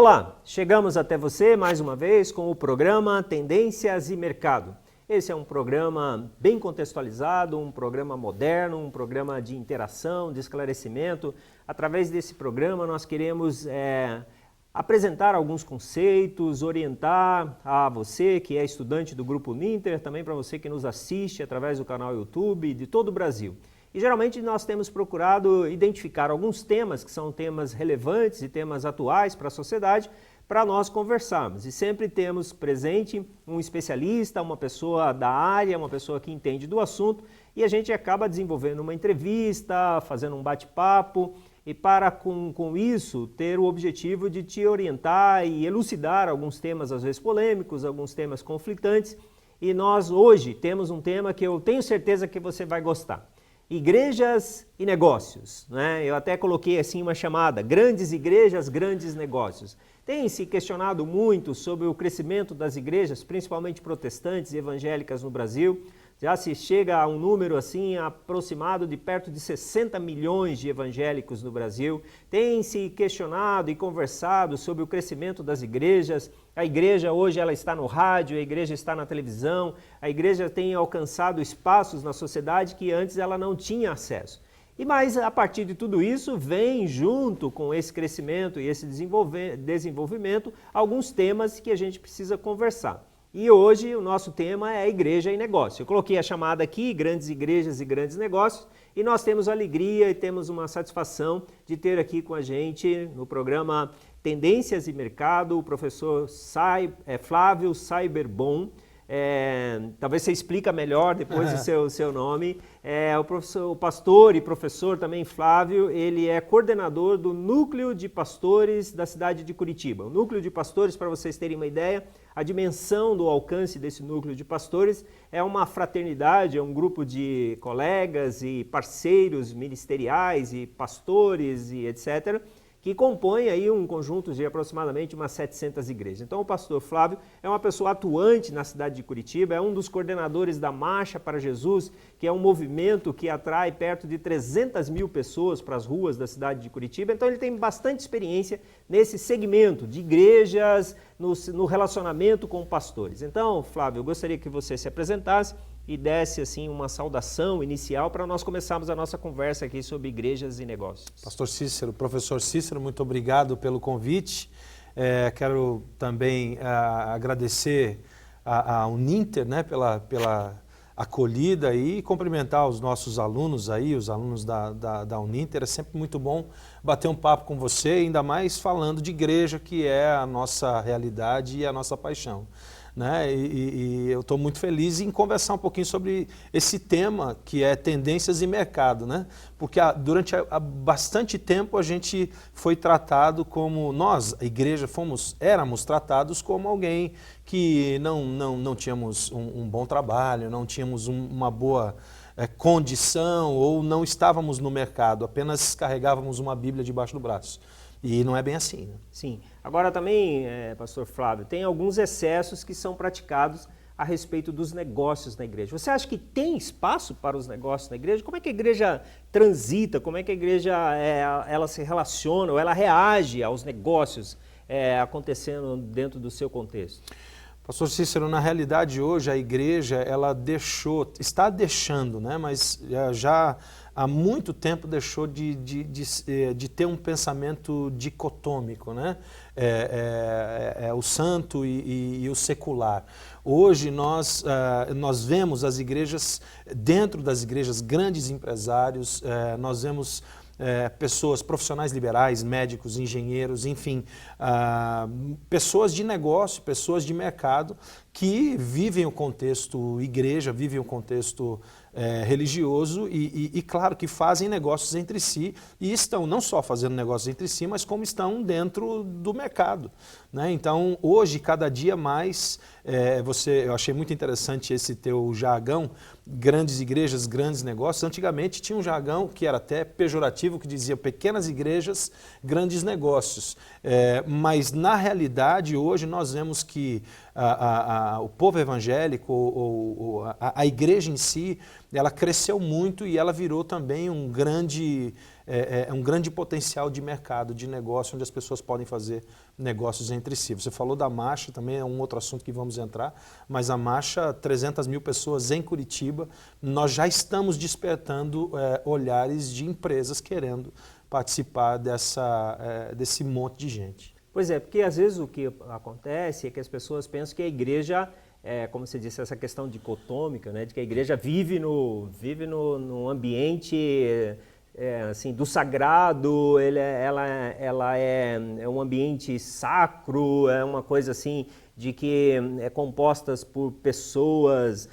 Olá, chegamos até você mais uma vez com o programa Tendências e Mercado. Esse é um programa bem contextualizado, um programa moderno, um programa de interação, de esclarecimento. Através desse programa nós queremos apresentar alguns conceitos, orientar a você que é estudante do Grupo Ninter, também para você que nos assiste através do canal YouTube de todo o Brasil. E geralmente nós temos procurado identificar alguns temas que são temas relevantes e temas atuais para a sociedade para nós conversarmos. E sempre temos presente um especialista, uma pessoa da área, uma pessoa que entende do assunto e a gente acaba desenvolvendo uma entrevista, fazendo um bate-papo e para com isso ter o objetivo de te orientar e elucidar alguns temas às vezes polêmicos, alguns temas conflitantes. E nós hoje temos um tema que eu tenho certeza que você vai gostar. Igrejas e negócios, né? Eu até coloquei assim uma chamada, grandes igrejas, grandes negócios. Tem se questionado muito sobre o crescimento das igrejas, principalmente protestantes e evangélicas no Brasil. Já se chega a um número assim aproximado de perto de 60 milhões de evangélicos no Brasil. Tem se questionado e conversado sobre o crescimento das igrejas. A igreja hoje ela está no rádio, a igreja está na televisão, a igreja tem alcançado espaços na sociedade que antes ela não tinha acesso. Mas a partir de tudo isso vem junto com esse crescimento e esse desenvolvimento alguns temas que a gente precisa conversar. E hoje o nosso tema é igreja e negócio. Eu coloquei a chamada aqui, grandes igrejas e grandes negócios, e nós temos a alegria e temos uma satisfação de ter aqui com a gente no programa Tendências e Mercado o professor Flávio Cyberbon. Talvez você explica melhor depois o seu nome. O pastor e professor também Flávio, ele é coordenador do Núcleo de Pastores da cidade de Curitiba. O Núcleo de Pastores, para vocês terem uma ideia, a dimensão do alcance desse Núcleo de Pastores é uma fraternidade, é um grupo de colegas e parceiros ministeriais e pastores e etc., que compõe aí um conjunto de aproximadamente umas 700 igrejas. Então o pastor Flávio é uma pessoa atuante na cidade de Curitiba, é um dos coordenadores da Marcha para Jesus, que é um movimento que atrai perto de 300 mil pessoas para as ruas da cidade de Curitiba. Então ele tem bastante experiência nesse segmento de igrejas, no relacionamento com pastores. Então, Flávio, eu gostaria que você se apresentasse e desse assim uma saudação inicial para nós começarmos a nossa conversa aqui sobre igrejas e negócios. Pastor Cícero, professor Cícero, muito obrigado pelo convite. Quero também agradecer ao Ninter, né, pela acolhida e cumprimentar os nossos alunos aí, os alunos da Uninter. É sempre muito bom bater um papo com você, ainda mais falando de igreja, que é a nossa realidade e a nossa paixão. Né? E eu estou muito feliz em conversar um pouquinho sobre esse tema que é tendências e mercado, né? Porque durante bastante tempo a gente foi tratado como, nós, a igreja, éramos tratados como alguém que não tínhamos um bom trabalho, não tínhamos uma boa condição ou não estávamos no mercado, apenas carregávamos uma Bíblia debaixo do braço. E não é bem assim. Né? Sim. Agora também, pastor Flávio, tem alguns excessos que são praticados a respeito dos negócios na igreja. Você acha que tem espaço para os negócios na igreja? Como é que a igreja transita? Como é que a igreja ela se relaciona ou ela reage aos negócios acontecendo dentro do seu contexto? Pastor Cícero, na realidade hoje a igreja ela está deixando, né? Mas já há muito tempo deixou de ter um pensamento dicotômico, né? O santo e o secular. Hoje nós vemos as igrejas, dentro das igrejas, grandes empresários, nós vemos pessoas, profissionais liberais, médicos, engenheiros, enfim, pessoas de negócio, pessoas de mercado que vivem o contexto igreja, vivem o contexto religioso e claro que fazem negócios entre si e estão não só fazendo negócios entre si, mas como estão dentro do mercado. Né? Então, hoje, cada dia mais, eu achei muito interessante esse teu jargão, grandes igrejas, grandes negócios. Antigamente tinha um jargão que era até pejorativo, que dizia pequenas igrejas, grandes negócios. Mas, na realidade, hoje nós vemos que o povo evangélico, a igreja em si, ela cresceu muito e ela virou também um grande potencial de mercado, de negócio, onde as pessoas podem fazer negócios entre si. Você falou da Marcha, também é um outro assunto que vamos entrar, mas a Marcha, 300 mil pessoas em Curitiba, nós já estamos despertando olhares de empresas querendo participar desse monte de gente. Pois é, porque às vezes o que acontece é que as pessoas pensam que a igreja, como você disse, essa questão dicotômica, né, de que a igreja vive no ambiente assim, do sagrado, ela é um ambiente sacro, é uma coisa assim de que é compostas por pessoas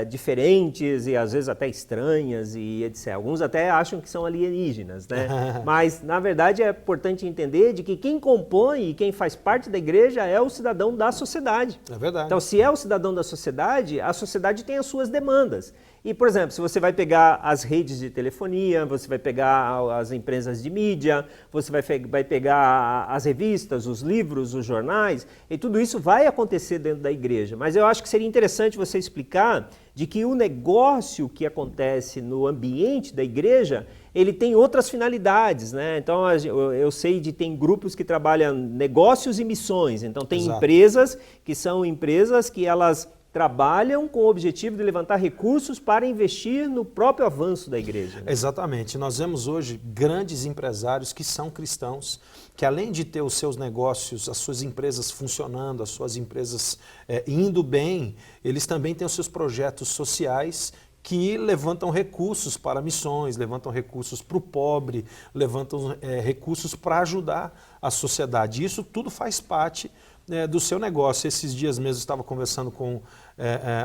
diferentes e às vezes até estranhas e etc. Alguns até acham que são alienígenas, né? Mas, na verdade, é importante entender de que quem compõe e quem faz parte da igreja é o cidadão da sociedade. É verdade. Então, se é o cidadão da sociedade, a sociedade tem as suas demandas. E, por exemplo, se você vai pegar as redes de telefonia, você vai pegar as empresas de mídia, você vai pegar as revistas, os livros, os jornais, e tudo isso vai acontecer dentro da igreja. Mas eu acho que seria interessante você explicar de que o negócio que acontece no ambiente da igreja, ele tem outras finalidades, né? Então, eu sei de tem grupos que trabalham negócios e missões. Então, tem Exato. empresas que são empresas que elas trabalham com o objetivo de levantar recursos para investir no próprio avanço da igreja. Né? Exatamente. Nós vemos hoje grandes empresários que são cristãos, que além de ter os seus negócios, as suas empresas funcionando, as suas empresas indo bem, eles também têm os seus projetos sociais que levantam recursos para missões, levantam recursos para o pobre, levantam recursos para ajudar a sociedade. Isso tudo faz parte do seu negócio. Esses dias mesmo eu estava conversando com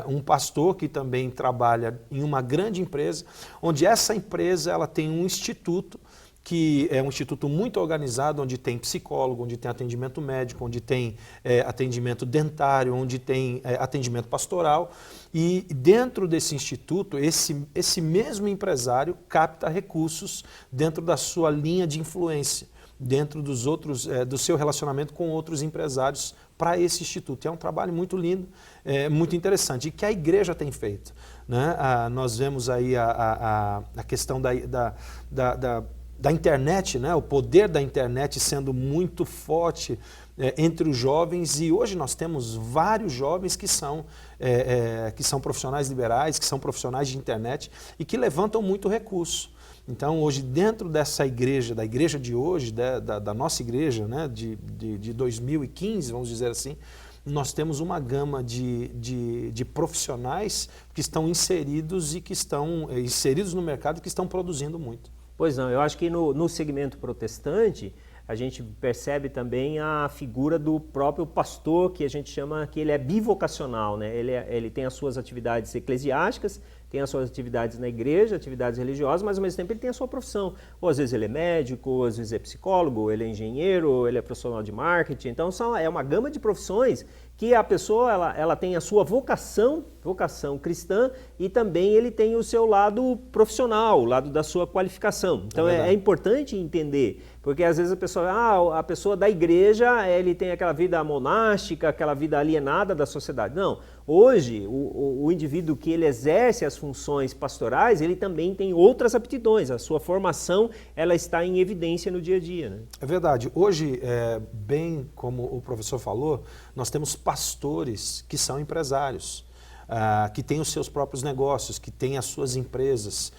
um pastor que também trabalha em uma grande empresa, onde essa empresa ela tem um instituto, que é um instituto muito organizado, onde tem psicólogo, onde tem atendimento médico, onde tem atendimento dentário, onde tem atendimento pastoral. E dentro desse instituto, esse mesmo empresário capta recursos dentro da sua linha de influência, dentro dos outros, do seu relacionamento com outros empresários para esse instituto. É um trabalho muito lindo, muito interessante, e que a igreja tem feito. Né? Nós vemos aí a questão da internet, né? O poder da internet sendo muito forte entre os jovens, e hoje nós temos vários jovens que são profissionais liberais, que são profissionais de internet e que levantam muito recurso. Então, hoje, dentro dessa igreja, da igreja de hoje, da nossa igreja, né, de 2015, vamos dizer assim, nós temos uma gama de profissionais que estão inseridos e que estão inseridos no mercado e que estão produzindo muito. Pois não, eu acho que no segmento protestante, a gente percebe também a figura do próprio pastor, que a gente chama que ele é bivocacional, né? Ele tem as suas atividades eclesiásticas, tem as suas atividades na igreja, atividades religiosas, mas ao mesmo tempo ele tem a sua profissão. Ou às vezes ele é médico, ou às vezes é psicólogo, ele é engenheiro, ou ele é profissional de marketing. Então é uma gama de profissões que a pessoa ela tem a sua vocação cristã, e também ele tem o seu lado profissional, o lado da sua qualificação. Então é importante entender, porque às vezes a pessoa da igreja, ele tem aquela vida monástica, aquela vida alienada da sociedade. Não, hoje o indivíduo que ele exerce as funções pastorais, ele também tem outras aptidões, a sua formação ela está em evidência no dia a dia. Né? É verdade. Hoje, bem como o professor falou, nós temos pastores que são empresários, que têm os seus próprios negócios, que têm as suas empresas.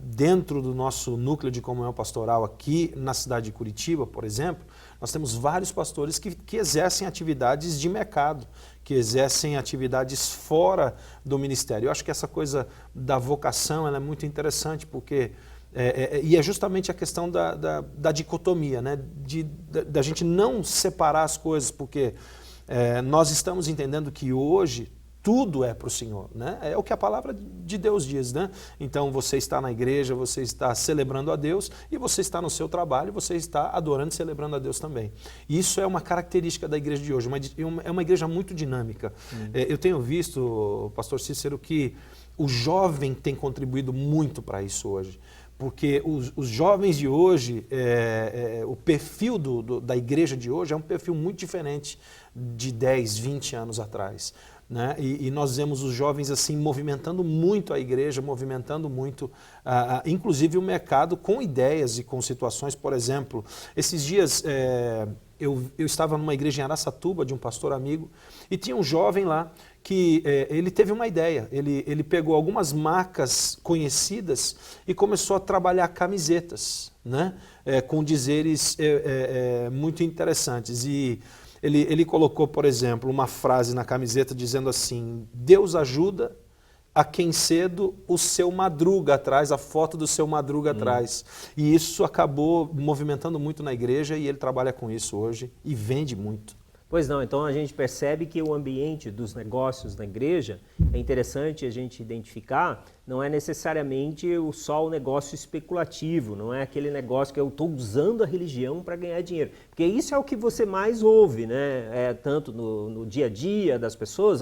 Dentro do nosso núcleo de comunhão pastoral aqui na cidade de Curitiba, por exemplo, nós temos vários pastores que exercem atividades de mercado, que exercem atividades fora do ministério. Eu acho que essa coisa da vocação ela é muito interessante, porque e é justamente a questão da dicotomia, né? Da gente não separar as coisas, porque nós estamos entendendo que hoje tudo é para o Senhor, né? É o que a palavra de Deus diz, né? Então você está na igreja, você está celebrando a Deus, e você está no seu trabalho, você está adorando e celebrando a Deus também. E isso é uma característica da igreja de hoje, é uma igreja muito dinâmica. Eu tenho visto, pastor Cícero, que o jovem tem contribuído muito para isso hoje. Porque os jovens de hoje, o perfil da igreja de hoje é um perfil muito diferente de 10, 20 anos atrás. né? E nós vemos os jovens assim movimentando muito a igreja, movimentando muito, inclusive o mercado, com ideias e com situações. Por exemplo, esses dias eu estava numa igreja em Araçatuba, de um pastor amigo, e tinha um jovem lá que ele teve uma ideia. Ele pegou algumas marcas conhecidas e começou a trabalhar camisetas, né? Com dizeres muito interessantes. E ele colocou, por exemplo, uma frase na camiseta dizendo assim: Deus ajuda a quem cedo o seu Madruga atrás, a foto do seu Madruga atrás. E isso acabou movimentando muito na igreja e ele trabalha com isso hoje e vende muito. Pois não, então a gente percebe que o ambiente dos negócios na igreja é interessante a gente identificar, não é necessariamente só o negócio especulativo, não é aquele negócio que eu estou usando a religião para ganhar dinheiro, porque isso é o que você mais ouve, né? Tanto no dia a dia das pessoas,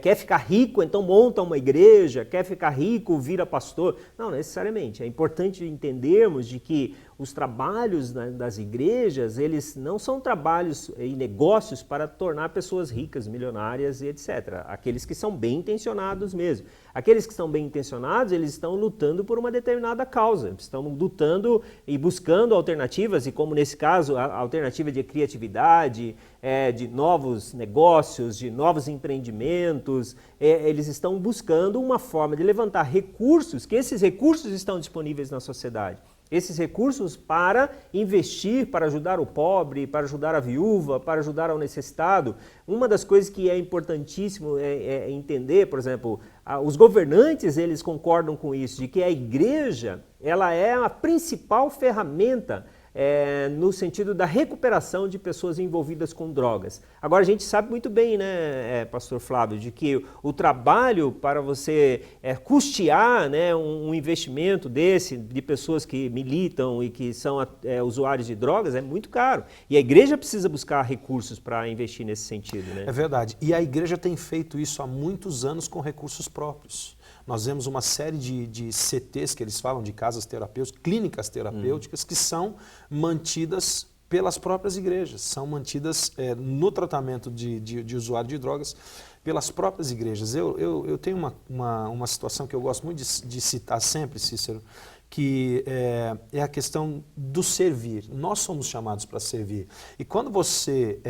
quer ficar rico, então monta uma igreja, quer ficar rico, vira pastor. Não necessariamente, é importante entendermos de que os trabalhos das igrejas, eles não são trabalhos e negócios para tornar pessoas ricas, milionárias e etc. Aqueles que são bem intencionados mesmo. Aqueles que são bem intencionados, eles estão lutando por uma determinada causa, estão lutando e buscando alternativas, e como nesse caso, a alternativa de criatividade, de novos negócios, de novos empreendimentos, eles estão buscando uma forma de levantar recursos, que esses recursos estão disponíveis na sociedade. Esses recursos para investir, para ajudar o pobre, para ajudar a viúva, para ajudar ao necessitado. Uma das coisas que é importantíssimo é entender, por exemplo, os governantes, eles concordam com isso, de que a igreja, ela é a principal ferramenta no sentido da recuperação de pessoas envolvidas com drogas. Agora, a gente sabe muito bem, né, pastor Flávio, de que o trabalho para você custear, né, um investimento desse, de pessoas que militam e que são usuários de drogas, é muito caro. E a igreja precisa buscar recursos para investir nesse sentido, né? É verdade. E a igreja tem feito isso há muitos anos com recursos próprios. Nós vemos uma série de CTs, que eles falam de casas terapêuticas, clínicas terapêuticas, que são mantidas pelas próprias igrejas, são mantidas no tratamento de usuário de drogas pelas próprias igrejas. Eu tenho uma situação que eu gosto muito de citar sempre, Cícero, que é a questão do servir. Nós somos chamados para servir. E quando você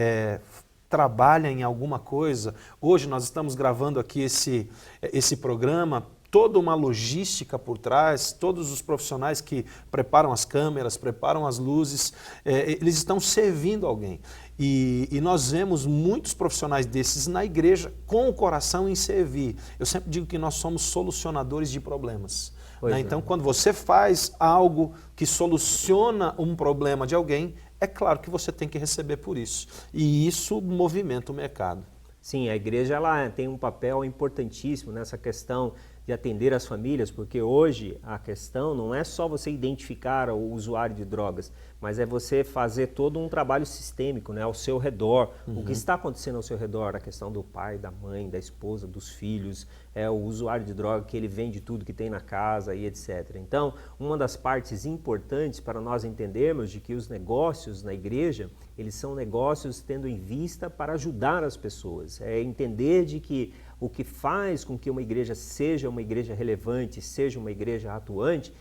trabalha em alguma coisa, hoje nós estamos gravando aqui esse programa, toda uma logística por trás, todos os profissionais que preparam as câmeras, preparam as luzes, eles estão servindo alguém. E nós vemos muitos profissionais desses na igreja com o coração em servir. Eu sempre digo que nós somos solucionadores de problemas. Né? Então, quando você faz algo que soluciona um problema de alguém, é claro que você tem que receber por isso. E isso movimenta o mercado. Sim, a igreja ela tem um papel importantíssimo nessa questão de atender as famílias, porque hoje a questão não é só você identificar o usuário de drogas, mas é você fazer todo um trabalho sistêmico, né, ao seu redor. O que está acontecendo ao seu redor, a questão do pai, da mãe, da esposa, dos filhos, o usuário de droga que ele vende tudo que tem na casa e etc. Então, uma das partes importantes para nós entendermos de que os negócios na igreja, eles são negócios tendo em vista para ajudar as pessoas. É entender de que o que faz com que uma igreja seja uma igreja relevante, seja uma igreja atuante,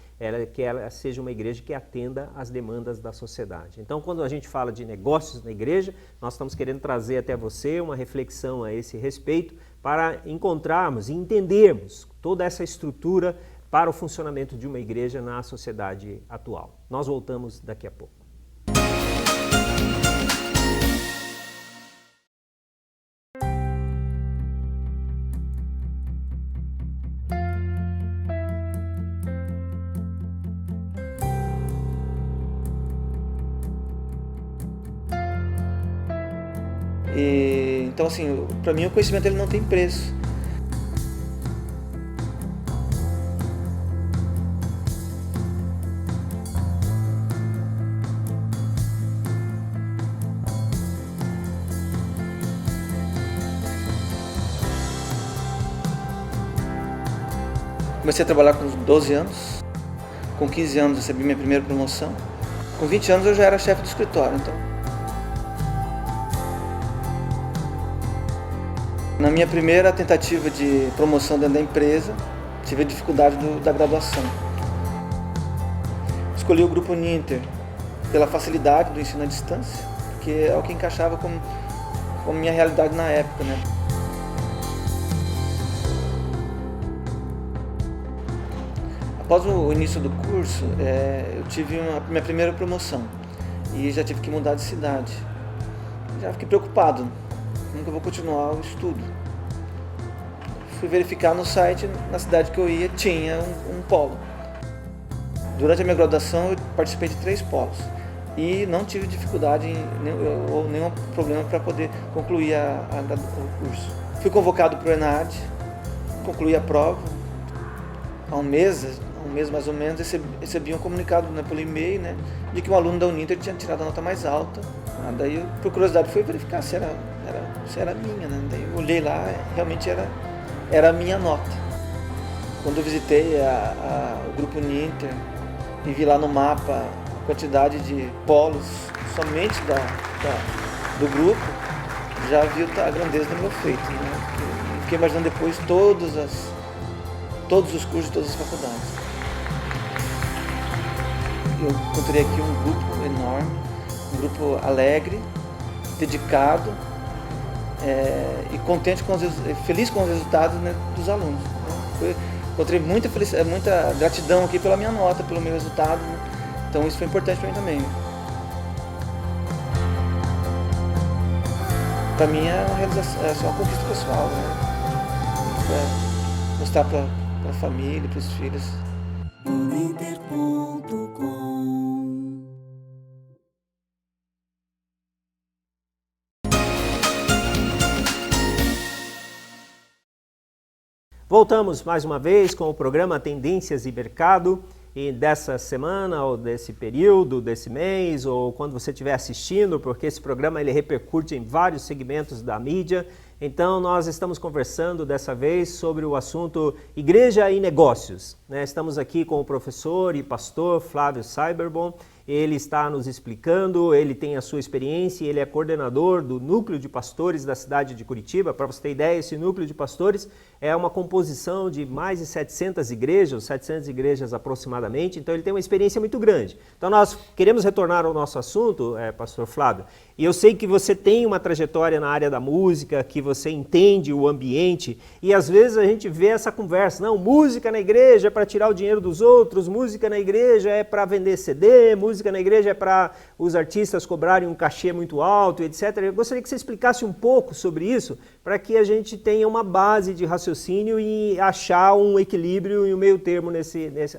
que ela seja uma igreja que atenda às demandas da sociedade. Então, quando a gente fala de negócios na igreja, nós estamos querendo trazer até você uma reflexão a esse respeito para encontrarmos e entendermos toda essa estrutura para o funcionamento de uma igreja na sociedade atual. Nós voltamos daqui a pouco. Então, assim, para mim o conhecimento ele não tem preço. Comecei a trabalhar com 12 anos, com 15 anos recebi minha primeira promoção, com 20 anos eu já era chefe do escritório, então. Na minha primeira tentativa de promoção dentro da empresa, tive a dificuldade da graduação. Escolhi o Grupo Ninter pela facilidade do ensino à distância, que é o que encaixava com a minha realidade na época, né? Após o início do curso, eu tive minha primeira promoção e já tive que mudar de cidade. Já fiquei preocupado, como que eu vou continuar o estudo? Fui verificar no site, na cidade que eu ia, tinha um polo. Durante a minha graduação, eu participei de 3 polos e não tive dificuldade ou nenhum problema para poder concluir o curso. Fui convocado para o ENAD, concluí a prova. Há um mês mais ou menos, recebi um comunicado, né, pelo e-mail, né, de que um aluno da Uninter tinha tirado a nota mais alta. Daí, por curiosidade, fui verificar se era minha, né? Daí eu olhei lá, realmente era a minha nota. Quando eu visitei o Grupo Ninter e vi lá no mapa a quantidade de polos somente do grupo, já vi a grandeza do meu feito, né? Fiquei imaginando depois todos os cursos de todas as faculdades. Eu encontrei aqui um grupo enorme, um grupo alegre, dedicado e contente feliz com os resultados, né, dos alunos. Encontrei muita felicidade, muita gratidão aqui pela minha nota, pelo meu resultado, né? Então isso foi importante para mim também. Para mim é uma realização, é só uma conquista pessoal, né? Mostrar para a família, para os filhos. Voltamos mais uma vez com o programa Tendências e Mercado, e dessa semana, ou desse período, desse mês, ou quando você estiver assistindo, porque esse programa ele repercute em vários segmentos da mídia. Então nós estamos conversando dessa vez sobre o assunto Igreja e Negócios, né? Estamos aqui com o professor e pastor Flávio Cyberbon. Ele está nos explicando, ele tem a sua experiência, ele é coordenador do Núcleo de Pastores da cidade de Curitiba. Para você ter ideia, esse Núcleo de Pastores é uma composição de mais de 700 igrejas aproximadamente, então ele tem uma experiência muito grande. Então nós queremos retornar ao nosso assunto, pastor Flávio, e eu sei que você tem uma trajetória na área da música, que você entende o ambiente, e às vezes a gente vê essa conversa, não, música na igreja é para tirar o dinheiro dos outros, música na igreja é para vender CD, música na igreja é para os artistas cobrarem um cachê muito alto, etc. Eu gostaria que você explicasse um pouco sobre isso, para que a gente tenha uma base de raciocínio e achar um equilíbrio e um meio termo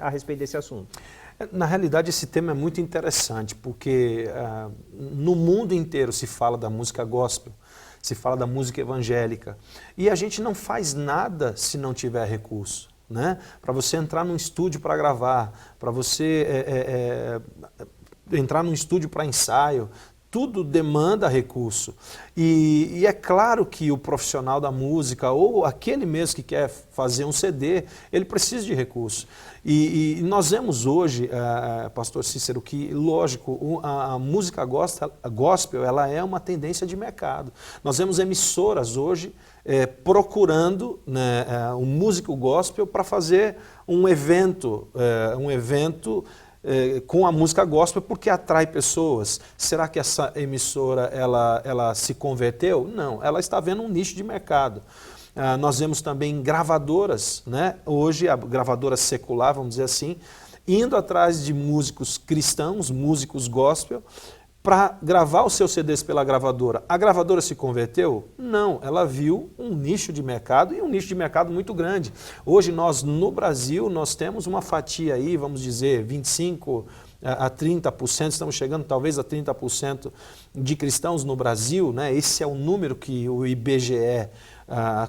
a respeito desse assunto. Na realidade, esse tema é muito interessante, porque no mundo inteiro se fala da música gospel, se fala da música evangélica, e a gente não faz nada se não tiver recurso, né? Para você entrar num estúdio para gravar, para você entrar num estúdio para ensaio, tudo demanda recurso. E é claro que o profissional da música, ou aquele mesmo que quer fazer um CD, ele precisa de recurso. E nós vemos hoje, pastor Cícero, que, lógico, a música gospel ela é uma tendência de mercado. Nós vemos emissoras hoje procurando, né, um músico gospel para fazer um evento com a música gospel, porque atrai pessoas. Será que essa emissora ela se converteu? Não, ela está vendo um nicho de mercado. Nós vemos também gravadoras, né? Hoje a gravadora secular, vamos dizer assim, indo atrás de músicos cristãos, músicos gospel, para gravar os seus CDs pela gravadora. A gravadora se converteu? Não, ela viu um nicho de mercado, e um nicho de mercado muito grande. Hoje nós, no Brasil, nós temos uma fatia aí, vamos dizer, 25% a 30%, estamos chegando talvez a 30% de cristãos no Brasil, né? Esse é o número que o IBGE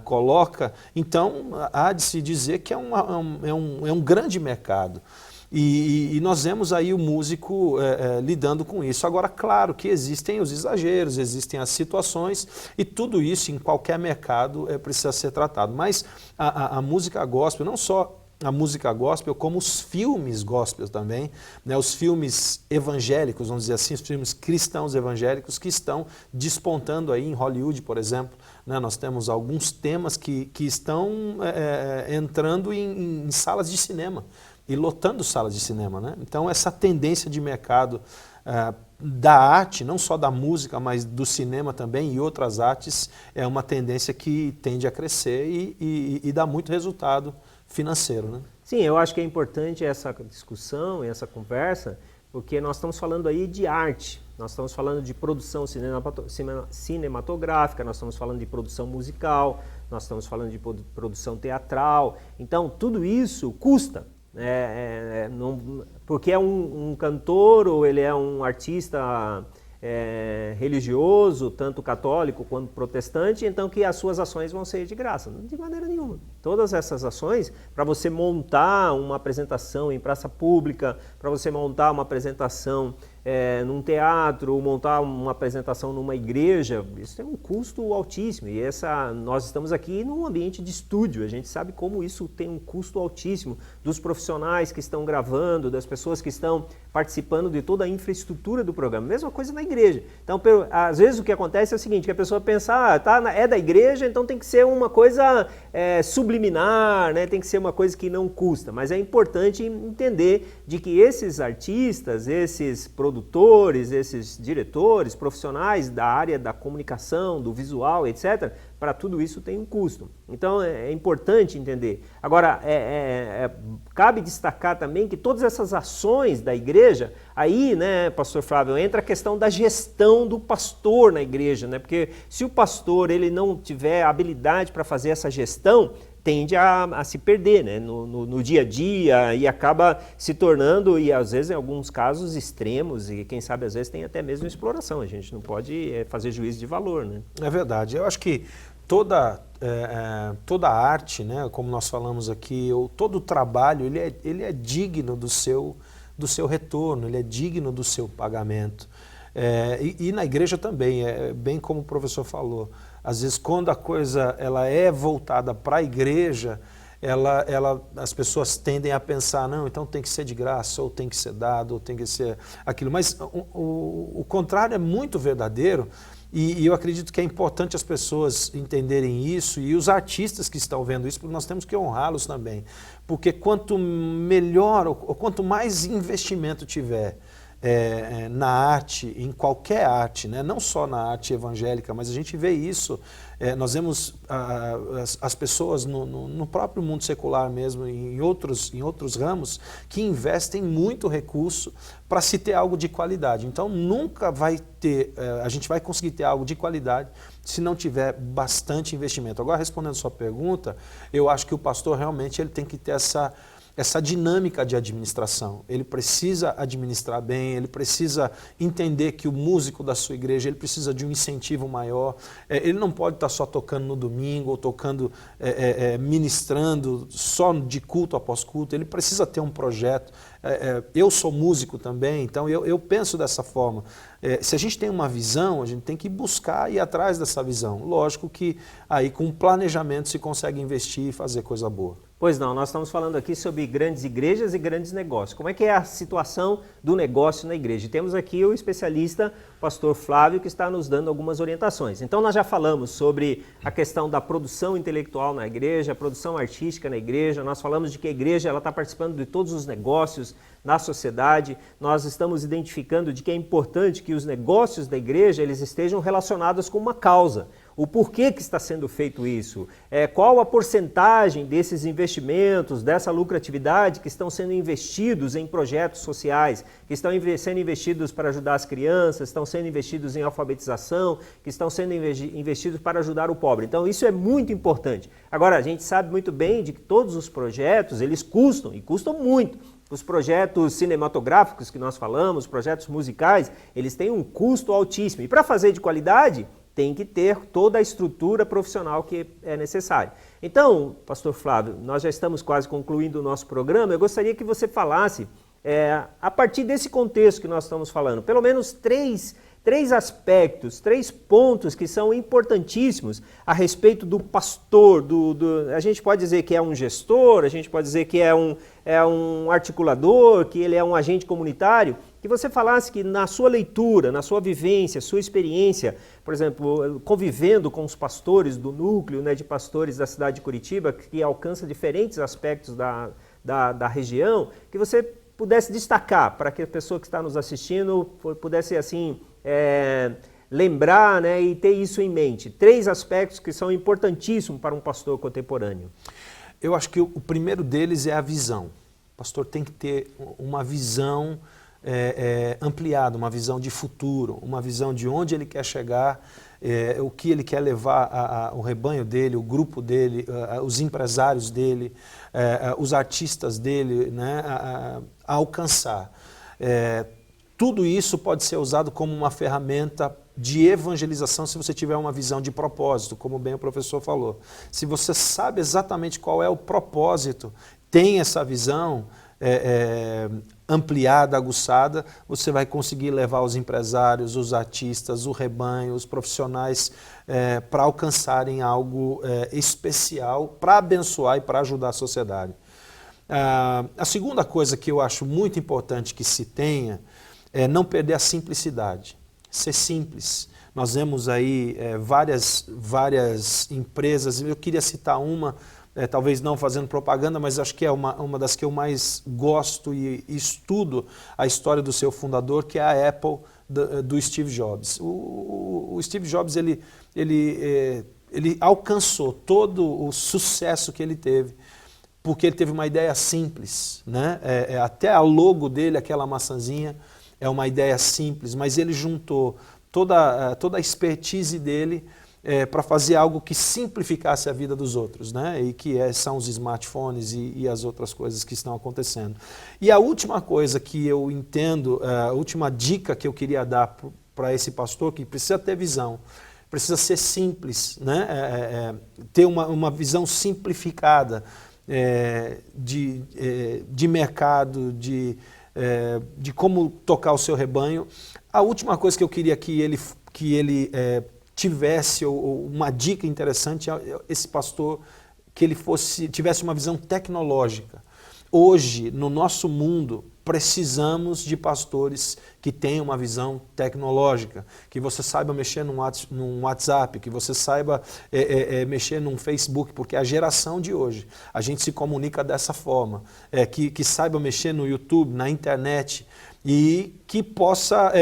coloca. Então, há de se dizer que é um grande mercado. E nós vemos aí o músico lidando com isso. Agora, claro que existem os exageros, existem as situações, e tudo isso em qualquer mercado precisa ser tratado. Mas a música gospel, não só a música gospel como os filmes gospel também, né? Os filmes evangélicos, vamos dizer assim, os filmes cristãos evangélicos que estão despontando aí em Hollywood, por exemplo. Né? Nós temos alguns temas que estão entrando em salas de cinema e lotando salas de cinema. Né? Então essa tendência de mercado da arte, não só da música, mas do cinema também e outras artes, é uma tendência que tende a crescer e dá muito resultado financeiro, né? Sim, eu acho que é importante essa discussão e essa conversa, porque nós estamos falando aí de arte, nós estamos falando de produção cinematográfica, nós estamos falando de produção musical, nós estamos falando de produção teatral, então tudo isso custa. Porque é um cantor ou ele é um artista religioso, tanto católico quanto protestante, então que as suas ações vão ser de graça. De maneira nenhuma. Todas essas ações, para você montar uma apresentação em praça pública, para você montar uma apresentação num teatro, montar uma apresentação numa igreja, isso tem um custo altíssimo. E nós estamos aqui num ambiente de estúdio, a gente sabe como isso tem um custo altíssimo, dos profissionais que estão gravando, das pessoas que estão participando de toda a infraestrutura do programa. Mesma coisa na igreja. Então, às vezes o que acontece é o seguinte, que a pessoa pensa, é da igreja, então tem que ser uma coisa subliminar, né? Tem que ser uma coisa que não custa. Mas é importante entender de que esses artistas, esses produtores, esses diretores, profissionais da área da comunicação, do visual, etc., para tudo isso tem um custo. Então é importante entender. Agora, cabe destacar também que todas essas ações da igreja, aí, né, pastor Flávio, entra a questão da gestão do pastor na igreja, né? Porque se o pastor ele não tiver habilidade para fazer essa gestão, tende a se perder, né, no dia a dia e acaba se tornando, e às vezes em alguns casos extremos, e quem sabe às vezes tem até mesmo exploração. A gente não pode fazer juízo de valor, né? É verdade. Eu acho que toda a arte, né, como nós falamos aqui, ou todo o trabalho, ele é digno do seu retorno, ele é digno do seu pagamento. E na igreja também, bem como o professor falou, às vezes quando a coisa ela é voltada para a igreja, as pessoas tendem a pensar, não, então tem que ser de graça, ou tem que ser dado, ou tem que ser aquilo. Mas o contrário é muito verdadeiro. E eu acredito que é importante as pessoas entenderem isso e os artistas que estão vendo isso, porque nós temos que honrá-los também. Porque quanto melhor, ou quanto mais investimento tiver na arte, em qualquer arte, né? Não só na arte evangélica, mas a gente vê isso, nós vemos as pessoas no próprio mundo secular mesmo, em outros ramos, que investem muito recurso para se ter algo de qualidade. Então nunca a gente vai conseguir ter algo de qualidade se não tiver bastante investimento. Agora, respondendo a sua pergunta, eu acho que o pastor realmente ele tem que ter essa dinâmica de administração. Ele precisa administrar bem, ele precisa entender que o músico da sua igreja ele precisa de um incentivo maior. Ele não pode estar só tocando no domingo ou tocando, ministrando só de culto após culto. Ele precisa ter um projeto. Eu sou músico também, então eu penso dessa forma. Se a gente tem uma visão, a gente tem que buscar ir atrás dessa visão. Lógico que aí com planejamento se consegue investir e fazer coisa boa. Pois não, nós estamos falando aqui sobre grandes igrejas e grandes negócios. Como é que é a situação do negócio na igreja? E temos aqui o especialista, pastor Flávio, que está nos dando algumas orientações. Então nós já falamos sobre a questão da produção intelectual na igreja, a produção artística na igreja, nós falamos de que a igreja está participando de todos os negócios na sociedade, nós estamos identificando de que é importante que os negócios da igreja eles estejam relacionados com uma causa. O porquê que está sendo feito isso? Qual a porcentagem desses investimentos, dessa lucratividade que estão sendo investidos em projetos sociais, que estão sendo investidos para ajudar as crianças, estão sendo investidos em alfabetização, que estão sendo investidos para ajudar o pobre. Então isso é muito importante. Agora, a gente sabe muito bem de que todos os projetos, eles custam, e custam muito. Os projetos cinematográficos que nós falamos, os projetos musicais, eles têm um custo altíssimo. E para fazer de qualidade, tem que ter toda a estrutura profissional que é necessária. Então, pastor Flávio, nós já estamos quase concluindo o nosso programa. Eu gostaria que você falasse, a partir desse contexto que nós estamos falando, pelo menos 3 3 aspectos, 3 pontos que são importantíssimos a respeito do pastor, a gente pode dizer que é um gestor, a gente pode dizer que é um articulador, que ele é um agente comunitário, que você falasse que na sua leitura, na sua vivência, sua experiência, por exemplo, convivendo com os pastores do núcleo, né, de pastores da cidade de Curitiba, que alcança diferentes aspectos da região, que você pudesse destacar para que a pessoa que está nos assistindo pudesse assim lembrar, né, e ter isso em mente. 3 aspectos que são importantíssimos para um pastor contemporâneo. Eu acho que o primeiro deles é a visão. O pastor tem que ter uma visão ampliada, uma visão de futuro, uma visão de onde ele quer chegar, o que ele quer levar o rebanho dele, o grupo dele, os empresários dele, os artistas dele, né, a alcançar. Tudo isso pode ser usado como uma ferramenta de evangelização se você tiver uma visão de propósito, como bem o professor falou. Se você sabe exatamente qual é o propósito, tem essa visão ampliada, aguçada, você vai conseguir levar os empresários, os artistas, o rebanho, os profissionais para alcançarem algo especial, para abençoar e para ajudar a sociedade. A segunda coisa que eu acho muito importante que se tenha é não perder a simplicidade, ser simples. Nós vemos aí várias empresas, eu queria citar uma, talvez não fazendo propaganda, mas acho que é uma das que eu mais gosto e estudo a história do seu fundador, que é a Apple, do Steve Jobs. O Steve Jobs ele alcançou todo o sucesso que ele teve, porque ele teve uma ideia simples, né? Até a logo dele, aquela maçãzinha, é uma ideia simples, mas ele juntou toda a expertise dele para fazer algo que simplificasse a vida dos outros, né? E que são os smartphones e as outras coisas que estão acontecendo. E a última coisa que eu entendo, a última dica que eu queria dar para esse pastor, que precisa ter visão, precisa ser simples, né? Ter uma visão simplificada de mercado, de como tocar o seu rebanho. A última coisa que eu queria que ele tivesse, ou uma dica interessante, esse pastor, que ele tivesse uma visão tecnológica. Hoje, no nosso mundo, precisamos de pastores que tenham uma visão tecnológica, que você saiba mexer num WhatsApp, que você saiba mexer num Facebook, porque a geração de hoje, a gente se comunica dessa forma, que saiba mexer no YouTube, na internet, e que possa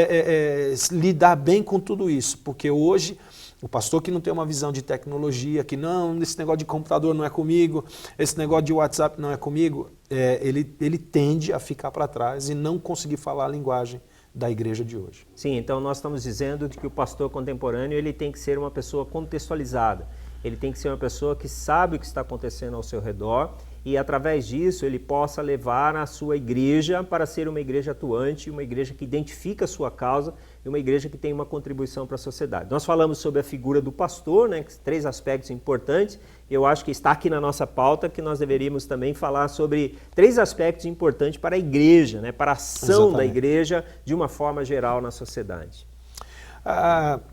lidar bem com tudo isso, porque hoje o pastor que não tem uma visão de tecnologia, que não, esse negócio de computador não é comigo, esse negócio de WhatsApp não é comigo, ele tende a ficar para trás e não conseguir falar a linguagem da igreja de hoje. Sim, então nós estamos dizendo que o pastor contemporâneo ele tem que ser uma pessoa contextualizada, ele tem que ser uma pessoa que sabe o que está acontecendo ao seu redor e através disso ele possa levar a sua igreja para ser uma igreja atuante, uma igreja que identifica a sua causa e uma igreja que tem uma contribuição para a sociedade. Nós falamos sobre a figura do pastor, né, 3 aspectos importantes. Eu acho que está aqui na nossa pauta que nós deveríamos também falar sobre 3 aspectos importantes para a igreja, né, para a ação Exatamente. Da igreja de uma forma geral na sociedade.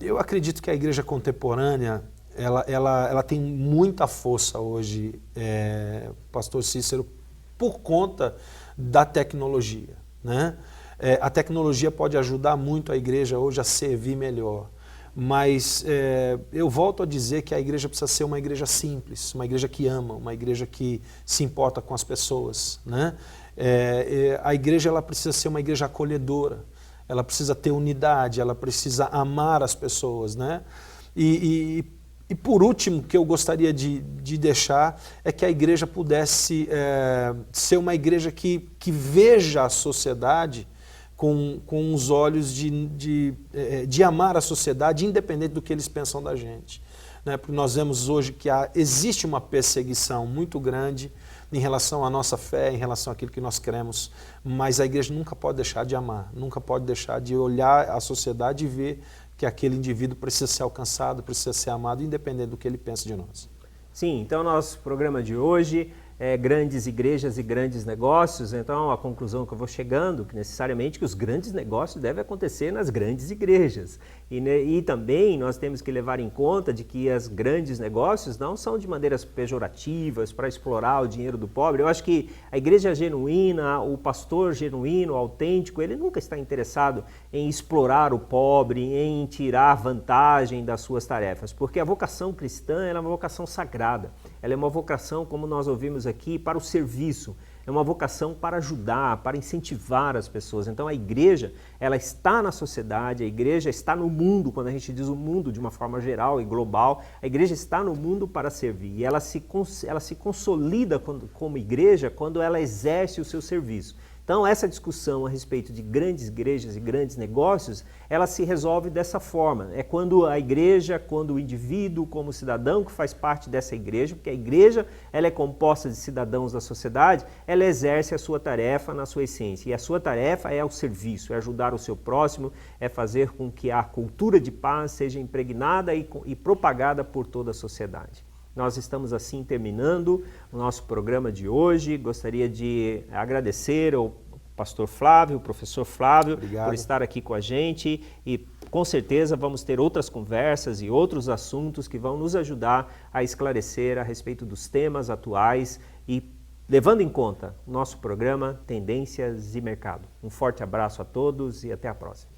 Eu acredito que a igreja contemporânea ela tem muita força hoje, pastor Cícero, por conta da tecnologia, né? A tecnologia pode ajudar muito a igreja hoje a servir melhor, mas eu volto a dizer que a igreja precisa ser uma igreja simples, uma igreja que ama, uma igreja que se importa com as pessoas, né? A igreja ela precisa ser uma igreja acolhedora, ela precisa ter unidade, ela precisa amar as pessoas, né? E por último, que eu gostaria de deixar é que a igreja pudesse ser uma igreja que veja a sociedade com os olhos de amar a sociedade, independente do que eles pensam da gente, né? Porque nós vemos hoje que existe uma perseguição muito grande em relação à nossa fé, em relação àquilo que nós cremos, mas a igreja nunca pode deixar de amar, nunca pode deixar de olhar a sociedade e ver que aquele indivíduo precisa ser alcançado, precisa ser amado, independente do que ele pensa de nós. Sim, então nosso programa de hoje grandes igrejas e grandes negócios, então a conclusão que eu vou chegando, que necessariamente que os grandes negócios devem acontecer nas grandes igrejas. E também nós temos que levar em conta de que os grandes negócios não são de maneiras pejorativas para explorar o dinheiro do pobre. Eu acho que a igreja genuína, o pastor genuíno, autêntico, ele nunca está interessado em explorar o pobre, em tirar vantagem das suas tarefas, porque a vocação cristã é uma vocação sagrada, ela é uma vocação, como nós ouvimos aqui, para o serviço, é uma vocação para ajudar, para incentivar as pessoas. Então a igreja, ela está na sociedade, a igreja está no mundo, quando a gente diz o mundo de uma forma geral e global, a igreja está no mundo para servir e ela se consolida como igreja quando ela exerce o seu serviço. Então essa discussão a respeito de grandes igrejas e grandes negócios, ela se resolve dessa forma. É quando a igreja, quando o indivíduo como cidadão que faz parte dessa igreja, porque a igreja ela é composta de cidadãos da sociedade, ela exerce a sua tarefa na sua essência. E a sua tarefa é o serviço, é ajudar o seu próximo, é fazer com que a cultura de paz seja impregnada e propagada por toda a sociedade. Nós estamos assim terminando o nosso programa de hoje. Gostaria de agradecer ao pastor Flávio, o professor Flávio, Obrigado. por estar aqui com a gente e com certeza vamos ter outras conversas e outros assuntos que vão nos ajudar a esclarecer a respeito dos temas atuais e levando em conta o nosso programa Tendências e Mercado. Um forte abraço a todos e até a próxima.